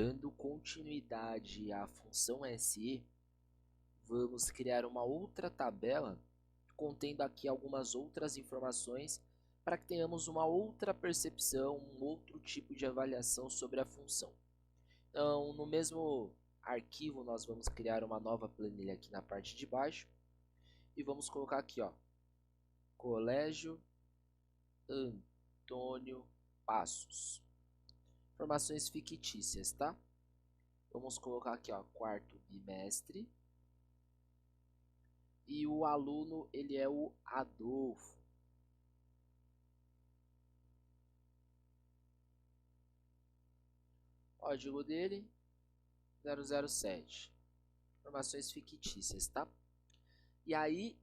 Dando continuidade à função SE, vamos criar uma outra tabela contendo aqui algumas outras informações para que tenhamos uma outra percepção, um outro tipo de avaliação sobre a função. Então, no mesmo arquivo, nós vamos criar uma nova planilha aqui na parte de baixo e vamos colocar aqui, ó, Colégio Antônio Passos. Informações fictícias, tá? Vamos colocar aqui, ó, quarto bimestre. E o aluno, ele é o Adolfo. Código dele, 007. Informações fictícias, tá? E aí,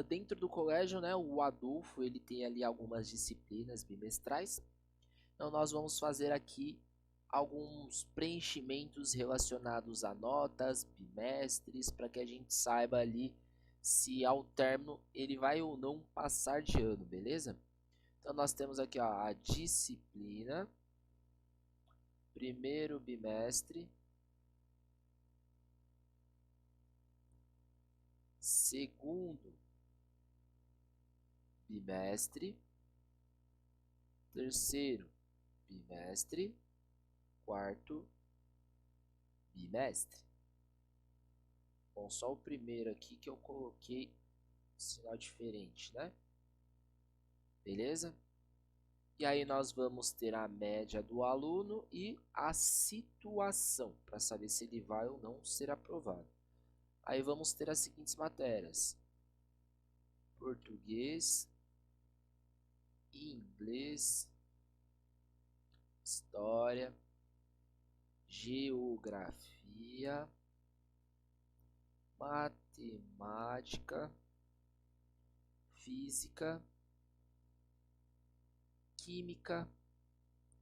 dentro do colégio, né, o Adolfo, ele tem ali algumas disciplinas bimestrais. Então, nós vamos fazer aqui alguns preenchimentos relacionados a notas, bimestres, para que a gente saiba ali se ao término ele vai ou não passar de ano, beleza? Então, nós temos aqui, ó, a disciplina, primeiro bimestre, segundo bimestre, terceiro bimestre, quarto bimestre. Bom, só o primeiro aqui que eu coloquei sinal diferente, né? Beleza? E aí nós vamos ter a média do aluno e a situação, para saber se ele vai ou não ser aprovado. Aí vamos ter as seguintes matérias: português, inglês, história, geografia, matemática, física, química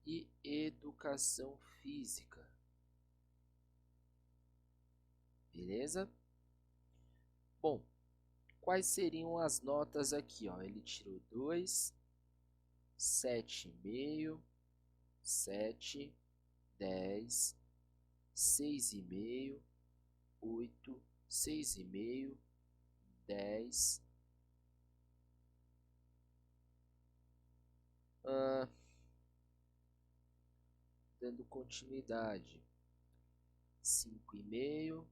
e educação física. Beleza? Bom, quais seriam as notas aqui? Ó? Ele tirou 2, 7,5, 7, 10, 6,5, 8, 6,5, 10. Dando continuidade, 5,5,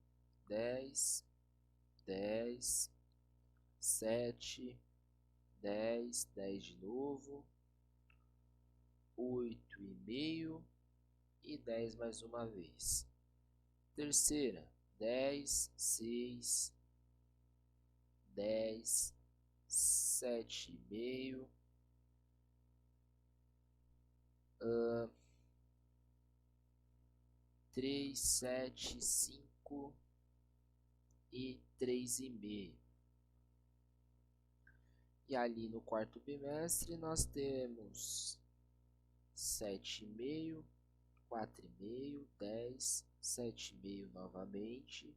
10, 10, 7, 10, 10 de novo, 8,5 e 10 mais uma vez. Terceira, 10, 6, 10, 7,5, 3, 7, 5 e 3,5. E ali no quarto bimestre nós temos 7,5, 4,5, 10, 7,5 novamente,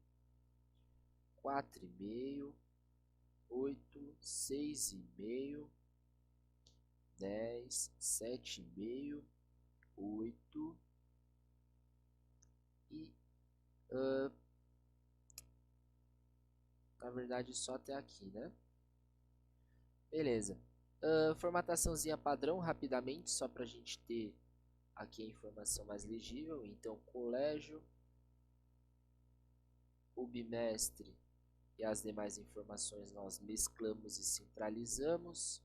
4,5, 8, 6,5, 10, 7,5, 8 e na verdade só até aqui, né? Beleza. Formataçãozinha padrão rapidamente, só para a gente ter aqui a informação mais legível. Então, colégio, o bimestre e as demais informações nós mesclamos e centralizamos.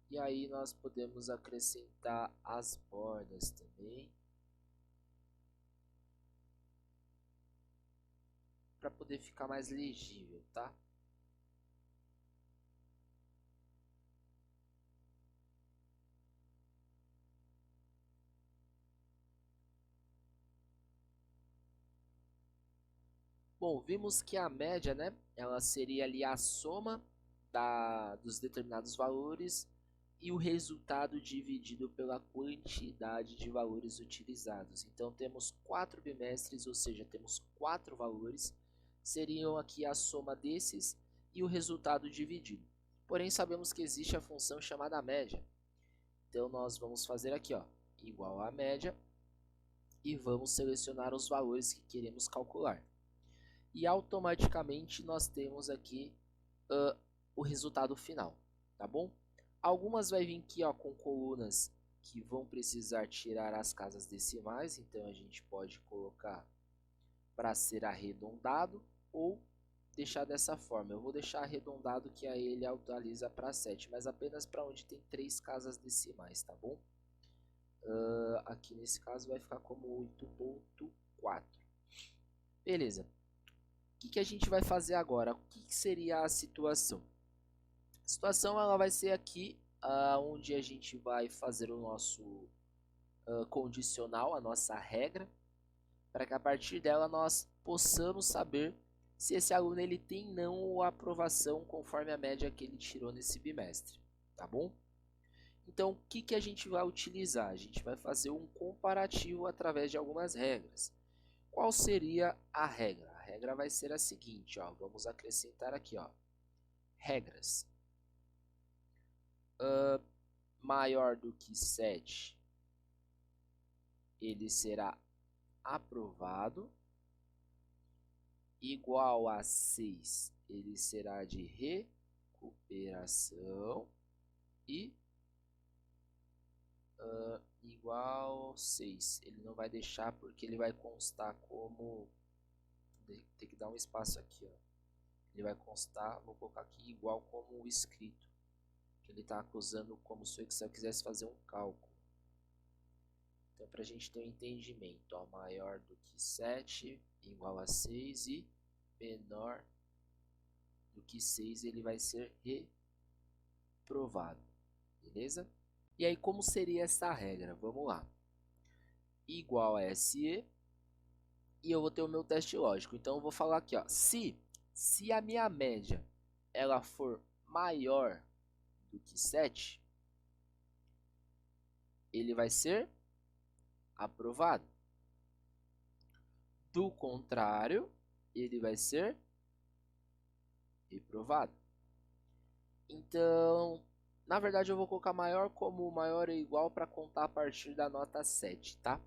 E aí nós podemos acrescentar as bordas também, para poder ficar mais legível, tá? Bom, vimos que a média, né, ela seria ali a soma dos determinados valores e o resultado dividido pela quantidade de valores utilizados. Então temos 4 bimestres, ou seja, temos 4 valores, seriam aqui a soma desses e o resultado dividido. Porém, sabemos que existe a função chamada média. Então nós vamos fazer aqui, ó, igual a média e vamos selecionar os valores que queremos calcular. E automaticamente nós temos aqui o resultado final, tá bom? Algumas vai vir aqui, ó, com colunas que vão precisar tirar as casas decimais, então a gente pode colocar para ser arredondado ou deixar dessa forma. Eu vou deixar arredondado que aí ele atualiza para 7, mas apenas para onde tem 3 casas decimais, tá bom? Aqui nesse caso vai ficar como 8.4. Beleza. O que a gente vai fazer agora? O que seria a situação? A situação ela vai ser aqui onde a gente vai fazer o nosso condicional, a nossa regra, para que a partir dela nós possamos saber se esse aluno ele tem não a aprovação conforme a média que ele tirou nesse bimestre, tá bom? Então, o que a gente vai utilizar? A gente vai fazer um comparativo através de algumas regras. Qual seria a regra? A regra vai ser a seguinte, ó, vamos acrescentar aqui, ó, regras. Maior do que 7, ele será aprovado. Igual a 6, ele será de recuperação. E igual 6, ele não vai deixar porque ele vai constar como... Tem que dar um espaço aqui, ó. Ele vai constar, vou colocar aqui igual como escrito. Que ele está acusando como se o Excel quisesse fazer um cálculo. Então, para a gente ter um entendimento, ó, maior do que 7, igual a 6 e menor do que 6, ele vai ser reprovado. Beleza? E aí, como seria essa regra? Vamos lá. Igual a SE, e eu vou ter o meu teste lógico. Então, eu vou falar aqui, ó, se a minha média ela for maior do que 7, ele vai ser aprovado. Do contrário, ele vai ser reprovado. Então, na verdade eu vou colocar maior como maior ou igual para contar a partir da nota 7, tá?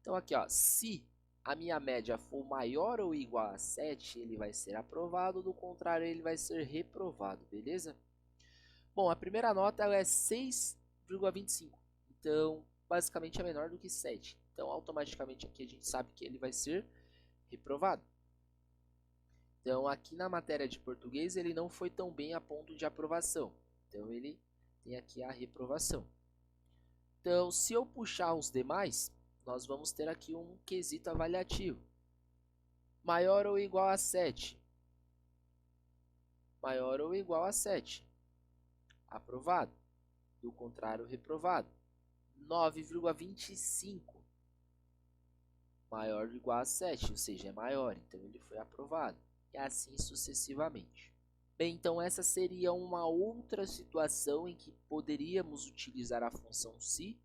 Então aqui, ó, se a minha média for maior ou igual a 7, ele vai ser aprovado, do contrário ele vai ser reprovado, beleza? Bom, a primeira nota ela é 6,25, então basicamente é menor do que 7. Então automaticamente aqui a gente sabe que ele vai ser reprovado. Então aqui na matéria de português ele não foi tão bem a ponto de aprovação. Então ele tem aqui a reprovação. Então se eu puxar os demais, nós vamos ter aqui um quesito avaliativo. Maior ou igual a 7. Maior ou igual a 7. Aprovado. Do contrário, reprovado. 9,25. Maior ou igual a 7, ou seja, é maior, então ele foi aprovado. E assim sucessivamente. Bem, então essa seria uma outra situação em que poderíamos utilizar a função se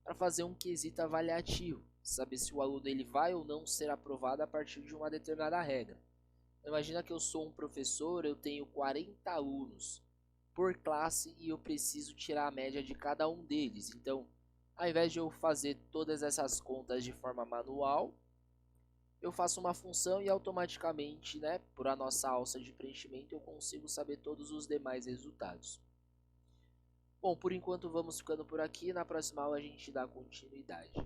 para fazer um quesito avaliativo, saber se o aluno ele vai ou não ser aprovado a partir de uma determinada regra. Imagina que eu sou um professor, eu tenho 40 alunos por classe e eu preciso tirar a média de cada um deles. Então, ao invés de eu fazer todas essas contas de forma manual, eu faço uma função e automaticamente, né, por a nossa alça de preenchimento, eu consigo saber todos os demais resultados. Bom, por enquanto vamos ficando por aqui. Na próxima aula a gente dá continuidade.